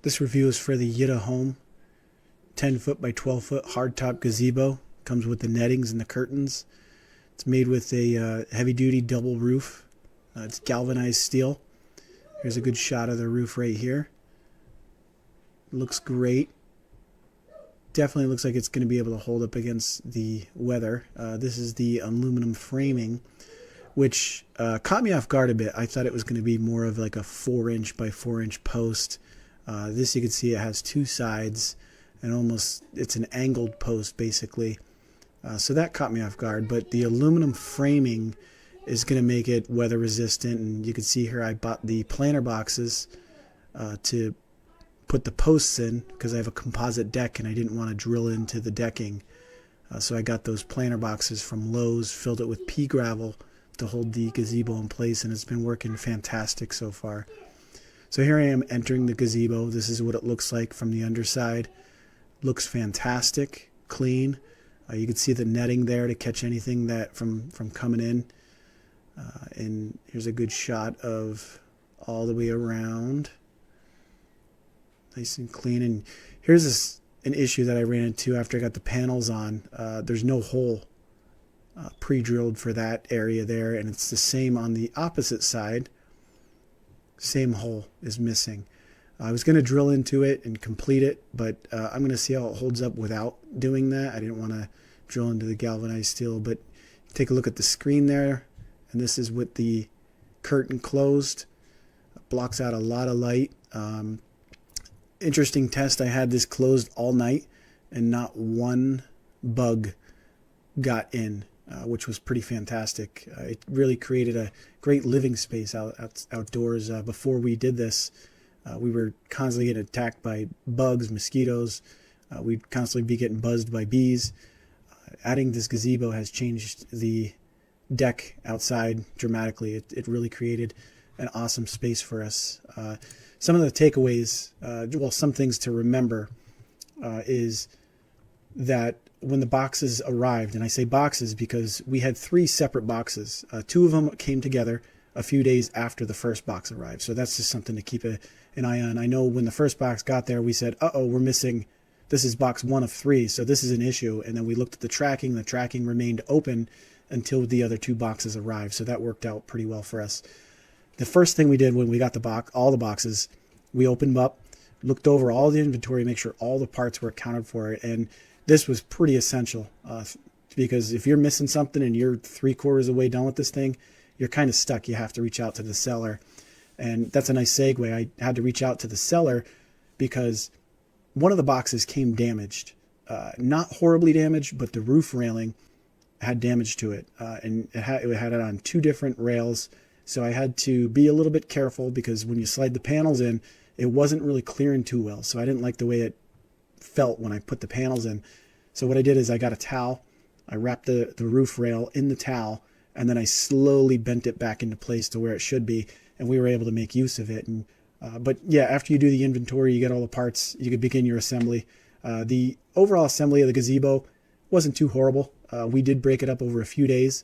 This review is for the YITAHOME 10-foot by 12-foot hardtop gazebo. Comes with the nettings and the curtains. It's made with a heavy-duty double roof. It's galvanized steel. Here's a good shot of the roof right here. Looks great. Definitely looks like it's going to be able to hold up against the weather. This is the aluminum framing, which caught me off guard a bit. I thought it was going to be more of like a 4-inch by 4-inch post. This, you can see it has two sides, and almost it's an angled post basically. So that caught me off guard, but the aluminum framing is going to make it weather resistant. And you can see here I bought the planter boxes to put the posts in because I have a composite deck and I didn't want to drill into the decking. So I got those planter boxes from Lowe's, filled it with pea gravel to hold the gazebo in place, and it's been working fantastic so far. So here I am entering the gazebo. This is what it looks like from the underside. Looks fantastic, clean. You can see the netting there to catch anything that from coming in. And here's a good shot of all the way around. Nice and clean. And here's an issue that I ran into after I got the panels on. There's no hole pre-drilled for that area there, and it's the same on the opposite side. Same hole is missing. I was going to drill into it and complete it, but I'm going to see how it holds up without doing that. I didn't want to drill into the galvanized steel, but take a look at the screen there, and this is with the curtain closed. It blocks out a lot of light. Interesting test, I had this closed all night and not one bug got in, which was pretty fantastic. It really created a great living space outdoors. Before we did this, we were constantly getting attacked by bugs, mosquitoes. We'd constantly be getting buzzed by bees. Adding this gazebo has changed the deck outside dramatically. It really created an awesome space for us. Some of the takeaways, well, some things to remember is that when the boxes arrived, and I say boxes because we had 3 separate boxes. 2 of them came together a few days after the first box arrived. So that's just something to keep an eye on. I know when the first box got there, we said, uh-oh, we're missing, this is box 1 of 3, so this is an issue. And then we looked at the tracking remained open until the other 2 boxes arrived. So that worked out pretty well for us. The first thing we did when we got all the boxes, we opened them up, looked over all the inventory, make sure all the parts were accounted for. And this was pretty essential because if you're missing something and you're 3/4 of the way done with this thing, you're kind of stuck. You have to reach out to the seller. And that's a nice segue. I had to reach out to the seller because one of the boxes came damaged. Not horribly damaged, but the roof railing had damage to it. And it had it on 2 different rails. So I had to be a little bit careful because when you slide the panels in, it wasn't really clearing too well. So I didn't like the way it felt when I put the panels in. So what I did is I got a towel. I wrapped the roof rail in the towel, and then I slowly bent it back into place to where it should be, and we were able to make use of it. And but yeah, after you do the inventory, you get all the parts, you could begin your assembly. The overall assembly of the gazebo wasn't too horrible. We did break it up over a few days.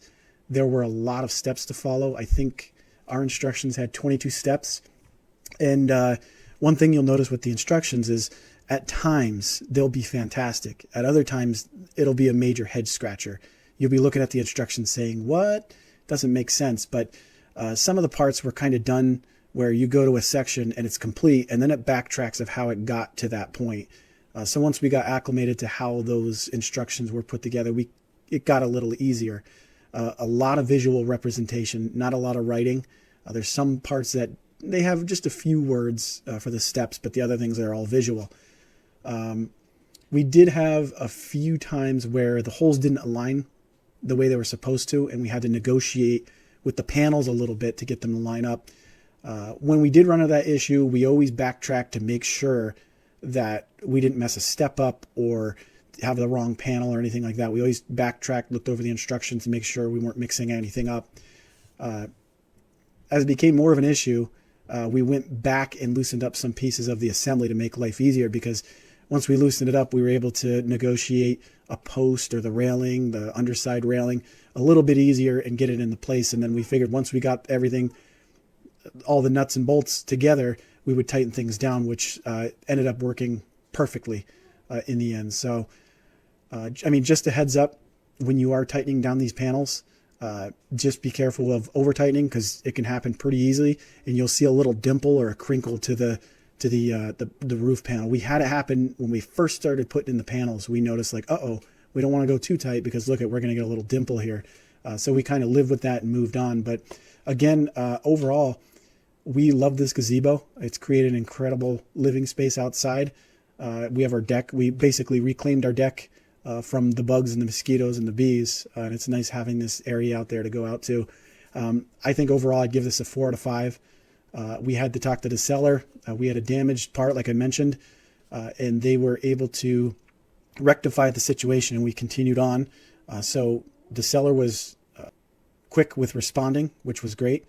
There were a lot of steps to follow. I think our instructions had 22 steps. And one thing you'll notice with the instructions is at times they'll be fantastic. At other times, it'll be a major head scratcher. You'll be looking at the instructions saying, what? Doesn't make sense. But some of the parts were kind of done where you go to a section and it's complete, and then it backtracks of how it got to that point. So once we got acclimated to how those instructions were put together, it got a little easier. A lot of visual representation, not a lot of writing. There's some parts that they have just a few words for the steps, but the other things are all visual. We did have a few times where the holes didn't align the way they were supposed to, and we had to negotiate with the panels a little bit to get them to line up. When we did run into that issue, we always backtracked to make sure that we didn't mess a step up or have the wrong panel or anything like that. We always backtracked, looked over the instructions to make sure we weren't mixing anything up. As it became more of an issue, we went back and loosened up some pieces of the assembly to make life easier, because once we loosened it up, we were able to negotiate a post or the railing, the underside railing, a little bit easier and get it into place. And then we figured once we got everything, all the nuts and bolts together, we would tighten things down, which ended up working perfectly in the end. So, I mean, just a heads up, when you are tightening down these panels, just be careful of over tightening, because it can happen pretty easily, and you'll see a little dimple or a crinkle to the roof panel. We had it happen when we first started putting in the panels. We noticed like, uh-oh, we don't want to go too tight, because look, we're going to get a little dimple here. So we kind of lived with that and moved on. But again, overall, we love this gazebo. It's created an incredible living space outside. We have our deck. We basically reclaimed our deck from the bugs and the mosquitoes and the bees. And it's nice having this area out there to go out to. I think overall I'd give this a 4 out of 5. We had to talk to the seller. We had a damaged part, like I mentioned, and they were able to rectify the situation, and we continued on. So the seller was quick with responding, which was great.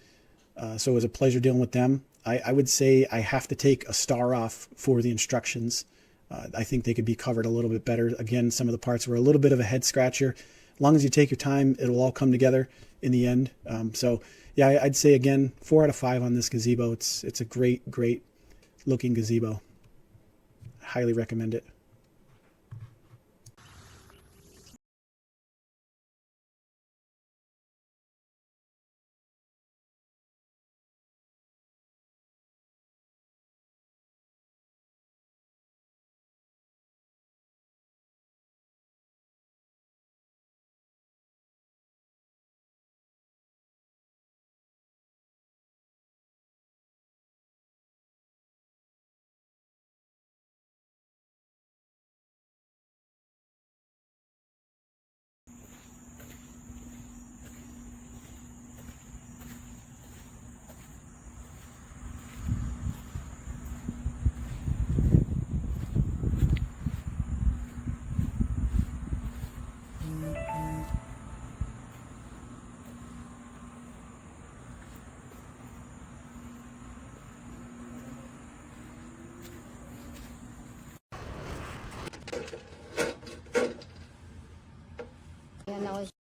So it was a pleasure dealing with them. I would say I have to take a star off for the instructions. I think they could be covered a little bit better. Again, some of the parts were a little bit of a head scratcher. As long as you take your time, it'll all come together in the end. So yeah, I'd say again, 4 out of 5 on this gazebo. It's a great looking gazebo. Highly recommend it. Yan ako